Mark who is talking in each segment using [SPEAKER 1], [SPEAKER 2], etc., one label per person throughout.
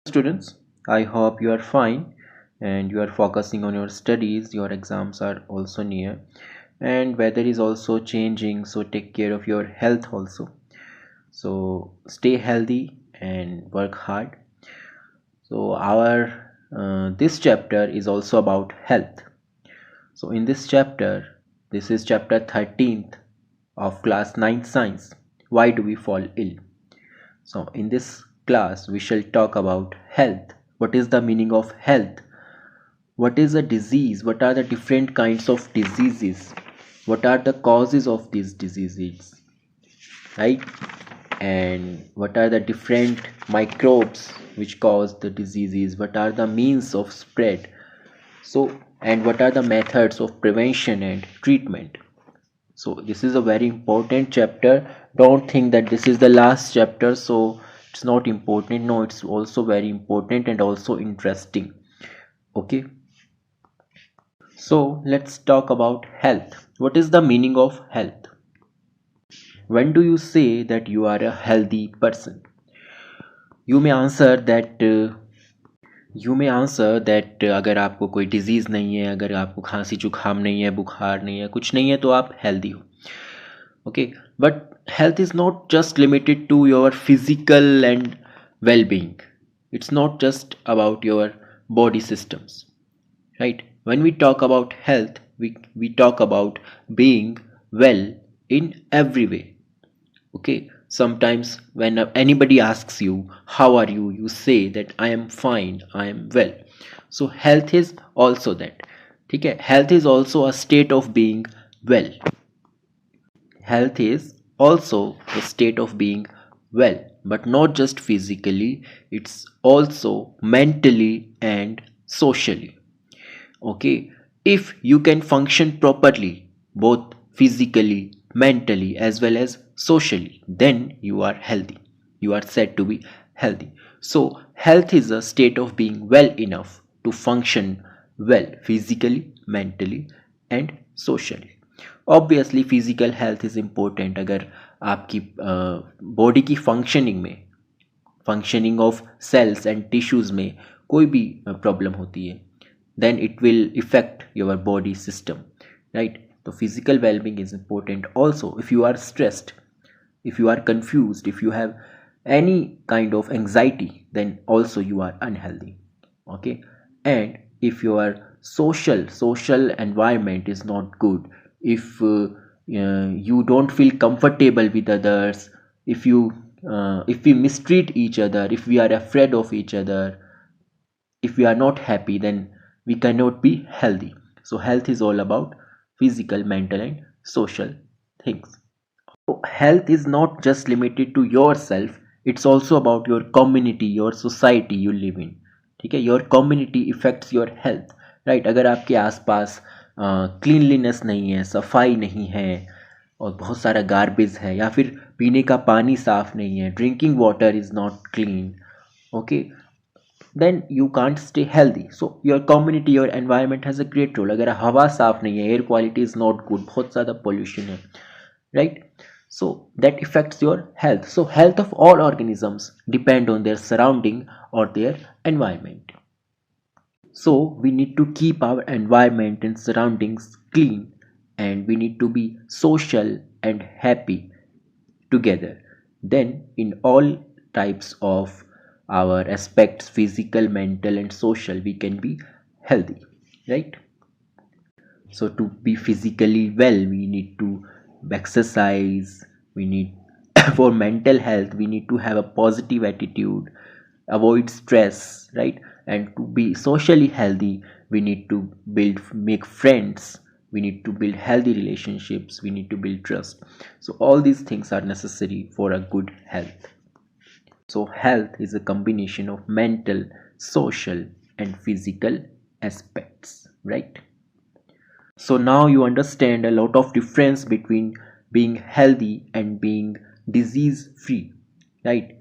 [SPEAKER 1] Students, I hope you are fine and you are focusing on your studies. Your exams are also near, and weather is also changing, so take care of your health also. So stay healthy and work hard. So our this chapter is also about health. So in this chapter, this is chapter 13th of class 9th science. Why do we fall ill? So, in this class, we shall talk about health. What is the meaning of health? What is a disease? What are the different kinds of diseases? What are the causes of these diseases? Right? And what are the different microbes which cause the diseases? What are the means of spread? So, and what are the methods of prevention and treatment? So this is a very important chapter. Don't think that this is the last chapter, so it's not important. No, it's also very important and also interesting. Okay, so let's talk about health. What is the meaning of health? When do you say that you are a healthy person? You may answer that अगर आपको कोई disease नहीं है, अगर आपको खांसी जुकाम नहीं है, बुखार नहीं है, कुछ नहीं है, तो आप हेल्दी हो. Okay, but health is not just limited to your physical and well-being. It's not just about your body systems, right? When we talk about health, we talk about being well in every way. Okay, sometimes when anybody asks you how are you, you say that I am fine, I am well. So health is also that. Okay, health is also a state of being well. Health is also the state of being well, but not just physically, it's also mentally and socially. Okay, if you can function properly, both physically, mentally, as well as socially, then you are healthy. You are said to be healthy. So, health is a state of being well enough to function well physically, mentally, and socially. Obviously physical health is important. अगर आपकी body की functioning of cells and tissues में कोई भी problem होती है, then it will effect your body system, right? तो physical wellbeing is important also. If you are stressed, if you are confused, if you have any kind of anxiety, then also you are unhealthy. Okay, and if your social environment is not good, if you don't feel comfortable with others, if we mistreat each other, if we are afraid of each other, if we are not happy, then we cannot be healthy. So health is all about physical, mental, and social things. So health is not just limited to yourself, it's also about your community, your society you live in. ठीक है, your community affects your health, right? अगर आपके आसपास cleanliness नहीं है, सफाई नहीं है, और बहुत सारा गार्बेज है, या फिर पीने का पानी साफ नहीं है, drinking water is not clean, okay, then you can't stay healthy. So your community, your environment has a great role. अगर हवा साफ नहीं है, air quality is not good, बहुत ज़्यादा pollution है, right? So that affects your health. So health of all organisms depend on their surrounding or their environment. So we need to keep our environment and surroundings clean, and we need to be social and happy together. Then in all types of our aspects, physical, mental, and social, we can be healthy, right? So to be physically well, we need to exercise. We need for mental health, we need to have a positive attitude, avoid stress, right? And to be socially healthy, we need to make friends, we need to build healthy relationships, we need to build trust. So all these things are necessary for a good health. So health is a combination of mental, social, and physical aspects, right? So now you understand a lot of difference between being healthy and being disease free, right?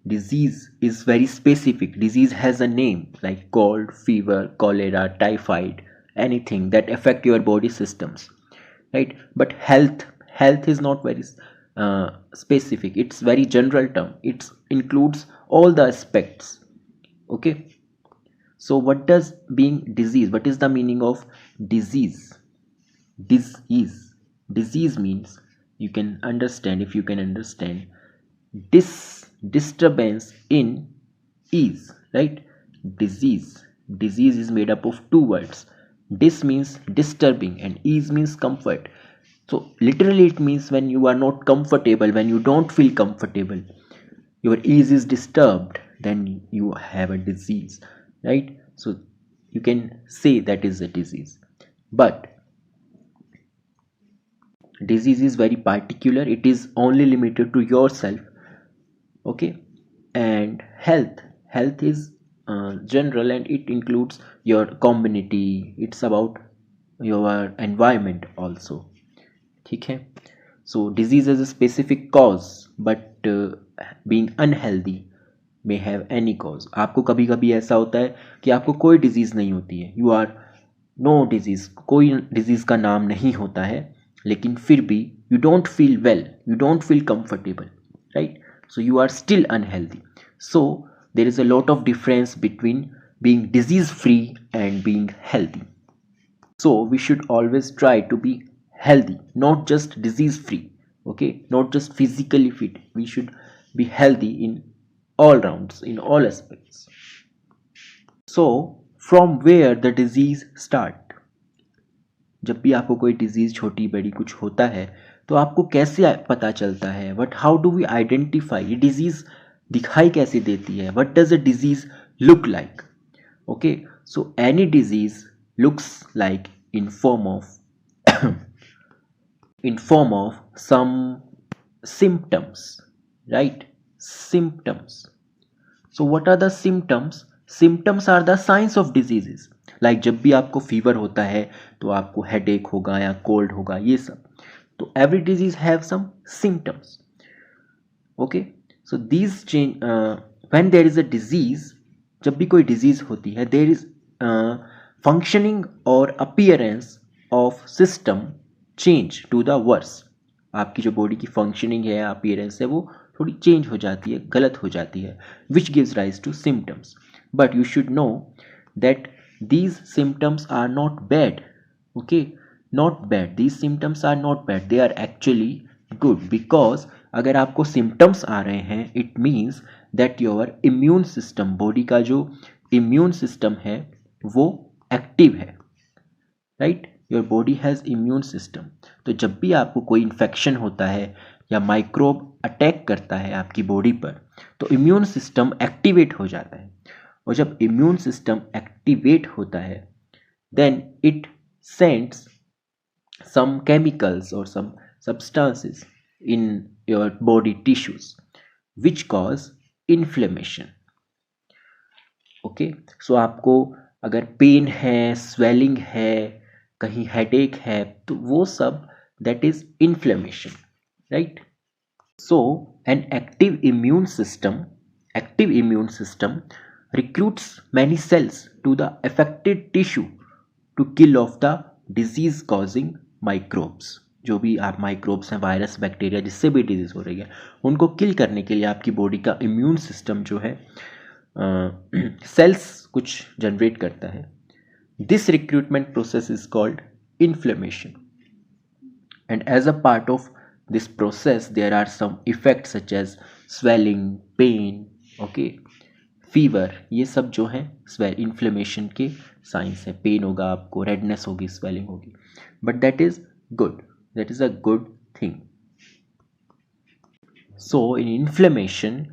[SPEAKER 1] Disease is very specific. Disease has a name like cold, fever, cholera, typhoid, anything that affect your body systems, right? But health is not very specific. It's very general term. It includes all the aspects, Okay, so what does being disease, what is the meaning of disease? Disease means, you can understand, if you can understand, disturbance in ease, right? Disease is made up of two words. Dis means disturbing and ease means comfort. So literally it means when you are not comfortable, when you don't feel comfortable, your ease is disturbed, then you have a disease, right? So you can say that is a disease. But disease is very particular, it is only limited to yourself. Okay, and health is general, and it includes your community, it's about your environment also. ठीक है, so disease is a specific cause, but being unhealthy may have any cause. आपको कभी कभी ऐसा होता है कि आपको कोई डिजीज़ नहीं होती है, यू आर नो डिजीज़, कोई डिजीज़ का नाम नहीं होता है, लेकिन फिर भी you don't feel well, you don't feel comfortable, right? So you are still unhealthy. So there is a lot of difference between being disease free and being healthy. So we should always try to be healthy, not just disease free. Okay, not just physically fit, we should be healthy in all rounds, in all aspects. So from where the disease start? जब भी आपको कोई disease छोटी बड़ी कुछ होता है तो आपको कैसे पता चलता है? What how do we identify? ये डिजीज दिखाई कैसे देती है? What does a disease look like? Okay, so any disease looks like in form of some symptoms, right? Symptoms. So what are the symptoms? Symptoms are the signs of diseases. Like जब भी आपको fever होता है तो आपको headache होगा या cold होगा, ये सब. तो every disease have some symptoms. Okay, so these change when there is a disease. जब भी कोई disease होती है, there is functioning or appearance of system change to the worse. आपकी जो बॉडी की फंक्शनिंग है, अपीयरेंस है, वो थोड़ी चेंज हो जाती है, गलत हो जाती है, which gives rise to symptoms. But you should know that these symptoms are not bad. Okay, not bad, these symptoms are not bad, they are actually good. Because अगर आपको symptoms आ रहे हैं, it means that your immune system, body का जो immune system है वो active है, right? Your body has immune system. तो जब भी आपको कोई इन्फेक्शन होता है या माइक्रोब अटैक करता है आपकी बॉडी पर, तो इम्यून सिस्टम एक्टिवेट हो जाता है. और जब इम्यून सिस्टम एक्टिवेट होता है, then it sends some chemicals or some substances in your body tissues which cause inflammation. Okay, so आपको अगर पेन है, स्वेलिंग है, कहीं हेडेक है, तो वो सब that is inflammation, right? So an active immune system recruits many cells to the affected tissue to kill off the disease causing microbes. जो भी आप माइक्रोब्स हैं, वायरस, बैक्टीरिया, जिससे भी डिजीज हो रही है, उनको किल करने के लिए आपकी बॉडी का इम्यून सिस्टम जो है सेल्स कुछ जनरेट करता है. This recruitment process is called inflammation. And as a part of this process there are some effects such as swelling, pain, okay, fever. ये सब जो है इन्फ्लेमेशन के साइंस है. पेन होगा आपको, रेडनेस होगी, स्वेलिंग होगी, but that is good, that is a good thing. So in inflammation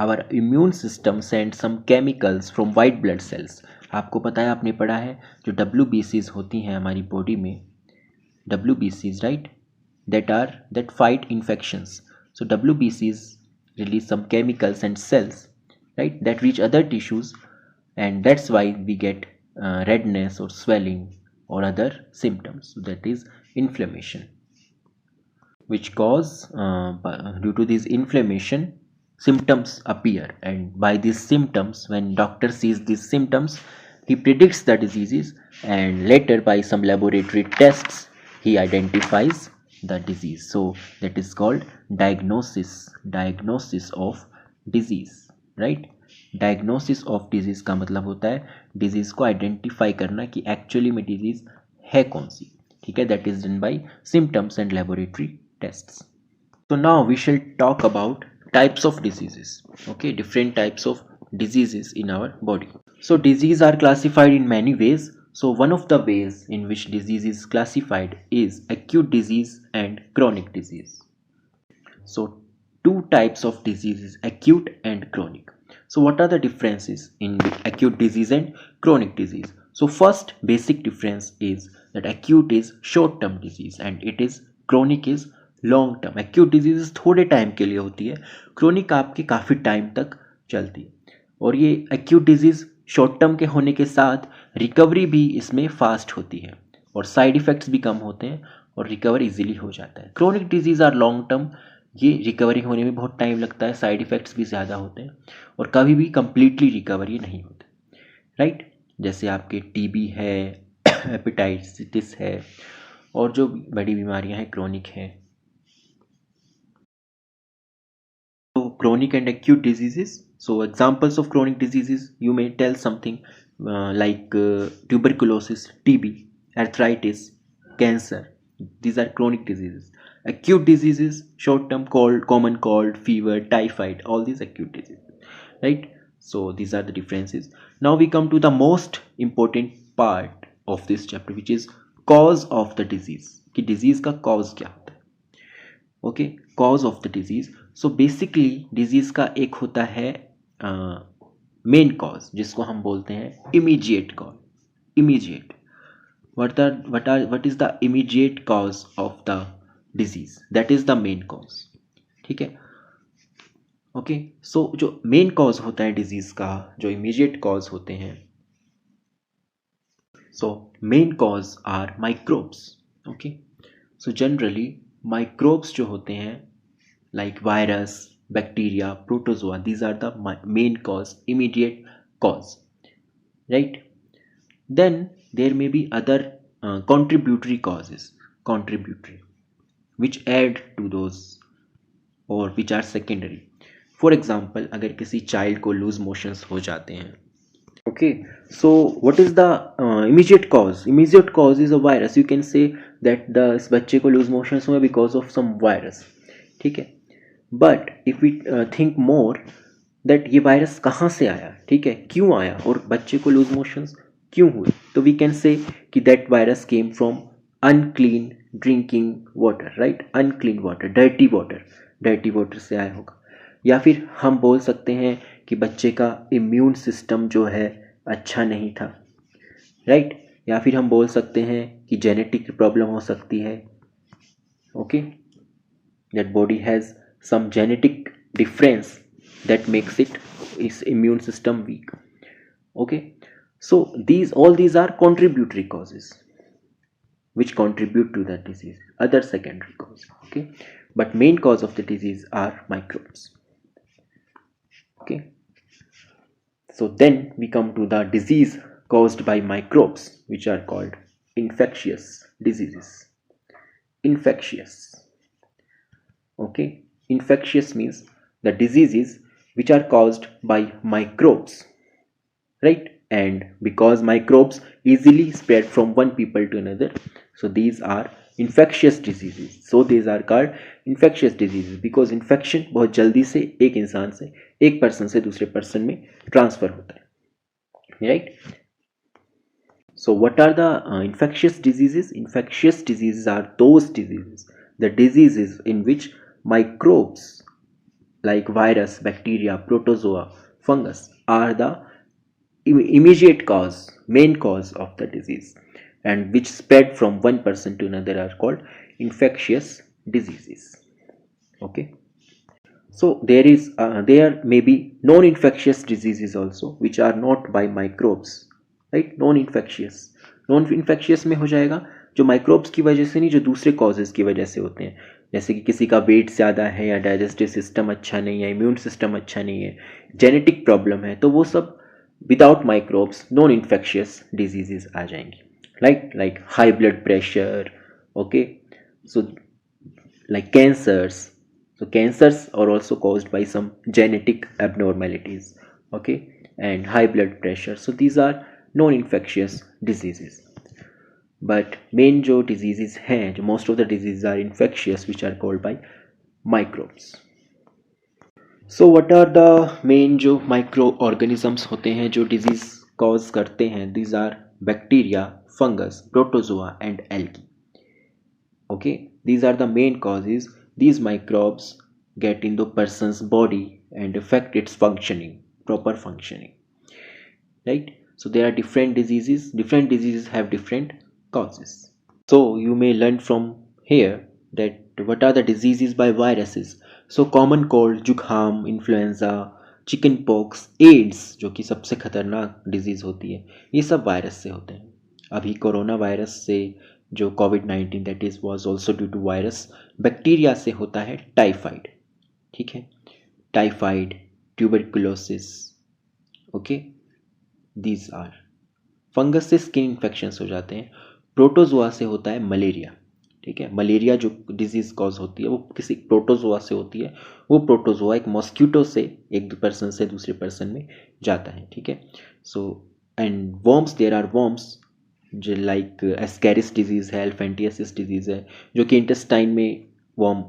[SPEAKER 1] our immune system sends some chemicals from white blood cells. आपको पता है, आपने पढ़ा है, जो WBCs होती हैं हमारी बॉडी में, WBCs, right, that fight infections. So WBCs release some chemicals and cells, right, that reach other tissues, and that's why we get redness or swelling or other symptoms. So that is inflammation, which cause due to this inflammation symptoms appear. And by these symptoms, when doctor sees these symptoms, he predicts the diseases, and later by some laboratory tests he identifies the disease. So that is called diagnosis of disease, right? Diagnosis of disease का मतलब होता है disease को identify करना कि actually में disease है कौन सी, ठीक है. That is done by symptoms and laboratory tests. So now we shall talk about types of diseases. Okay, different types of diseases in our body. So disease are classified in many ways. So one of the ways in which disease is classified is acute disease and chronic disease. So two types of diseases, acute and chronic. So what are the differences in acute disease and chronic disease? So first basic difference is that acute is short term disease and it is chronic is long term. Acute disease थोड़े time के लिए होती है, chronic आपके काफ़ी time तक चलती है. और ये एक्यूट डिजीज़ शॉर्ट टर्म के होने के साथ रिकवरी भी इसमें फास्ट होती है और साइड इफ़ेक्ट्स भी कम होते हैं और रिकवर इजीली हो जाता है. Chronic disease are long term, ये रिकवरी होने में बहुत टाइम लगता है, साइड इफ़ेक्ट्स भी ज़्यादा होते हैं और कभी भी कंप्लीटली रिकवरी नहीं होती, राइट. जैसे आपके टीबी है, हेपेटाइटिस है और जो बड़ी बीमारियां हैं क्रोनिक हैं. Chronic and acute diseases. So examples of chronic diseases, you may tell something like tuberculosis, TB, arthritis, cancer. These are chronic diseases. Acute diseases, short term cold, common cold, fever, typhoid, all these acute diseases, right? So these are the differences. Now we come to the most important part of this chapter, which is cause of the disease. कि disease का cause क्या होता है. Okay, cause of the disease. So basically disease का एक होता है main cause, जिसको हम बोलते हैं immediate cause. Immediate, what is the immediate cause of the disease, that is the main cause, ठीक है. ओके, सो जो मेन कॉज होता है डिजीज का, जो इमीडिएट कॉज होते हैं, so main cause are microbes. Okay, so generally microbes जो होते हैं like virus, bacteria, protozoa, these are the main cause, immediate cause, right. Then there may be other contributory causes, contributory, which add to those or which are secondary. For example, अगर किसी child को loose motions हो जाते हैं, okay, so what is the immediate cause? Immediate cause is a virus. You can say that इस बच्चे को loose motions हुआ because of some virus, ठीक है. But if we think more that ये वायरस कहाँ से आया, ठीक है, क्यों आया और बच्चे को लूज मोशंस क्यों हुए, तो वी कैन से कि that virus came from unclean drinking water, right. Unclean water, dirty water, dirty water से आया होगा. या फिर हम बोल सकते हैं कि बच्चे का इम्यून सिस्टम जो है अच्छा नहीं था, राइट. या फिर हम बोल सकते हैं कि जेनेटिक प्रॉब्लम हो सकती है. Okay, that body has some genetic difference that makes its immune system weak. Okay, so all these are contributory causes which contribute to that disease, other secondary causes. Okay, but main cause of the disease are microbes. Okay, so then we come to the disease caused by microbes, which are called infectious diseases. Infectious, okay. Infectious means the diseases which are caused by microbes, right. And because microbes easily spread from one people to another, so these are infectious diseases. So these are called infectious diseases because infection बहुत जल्दी से एक इंसान से, एक person से दूसरे person में ट्रांसफर होता है, right. So what are the infectious diseases? Infectious diseases are those diseases, the diseases in which microbes like virus, bacteria, protozoa, fungus are the immediate cause, main cause of the disease, and which spread from one person to another are called infectious diseases. Okay, so there may be non-infectious diseases also which are not by microbes, right. non-infectious में हो जाएगा जो microbes की वजह से नहीं, जो दूसरे कॉजेज की वजह से होते हैं. जैसे कि किसी का वेट ज़्यादा है या डाइजेस्टिव सिस्टम अच्छा नहीं है, इम्यून सिस्टम अच्छा नहीं है, जेनेटिक प्रॉब्लम है, तो वो सब without microbes non infectious diseases आ जाएंगी, like high blood pressure. Okay, so like cancers. So cancers are also caused by some genetic abnormalities okay, and high blood pressure. So these are non-infectious diseases. But main जो diseases हैं, जो most of the diseases are infectious, which are called by microbes. So what are the main जो microorganisms होते हैं जो disease cause करते हैं? These are bacteria, fungus, protozoa and algae. Okay, these are the main causes. These microbes get in the person's body and affect its functioning, proper functioning, right? So there are different diseases have different causes. So you may learn from here that what are the diseases by viruses. So common cold, जुखाम, influenza, chicken pox, ads जो कि सबसे खतरनाक disease होती है, ये सब virus से होते हैं. अभी कोरोना वायरस से जो कोविड-19 that is was also due to virus. Bacteria से होता है टाइफाइड, ठीक है, typhoid, tuberculosis, okay, these are. Fungus से स्किन इन्फेक्शंस हो जाते हैं. प्रोटोजोआ से होता है मलेरिया, ठीक है. मलेरिया जो डिजीज कॉज होती है वो किसी प्रोटोजोआ से होती है. वो प्रोटोजोआ एक मॉस्किटो से एक पर्सन से दूसरे पर्सन में जाता है, ठीक है. So and worms, there are worms जो लाइक एस्कैरिस डिजीज है, एल्फेंटियासिस डिजीज है, जो कि इंटेस्टाइन में वर्म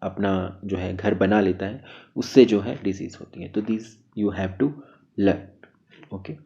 [SPEAKER 1] अपना जो है घर बना लेता है, उससे जो है डिजीज होती है. तो this you have to learn, okay.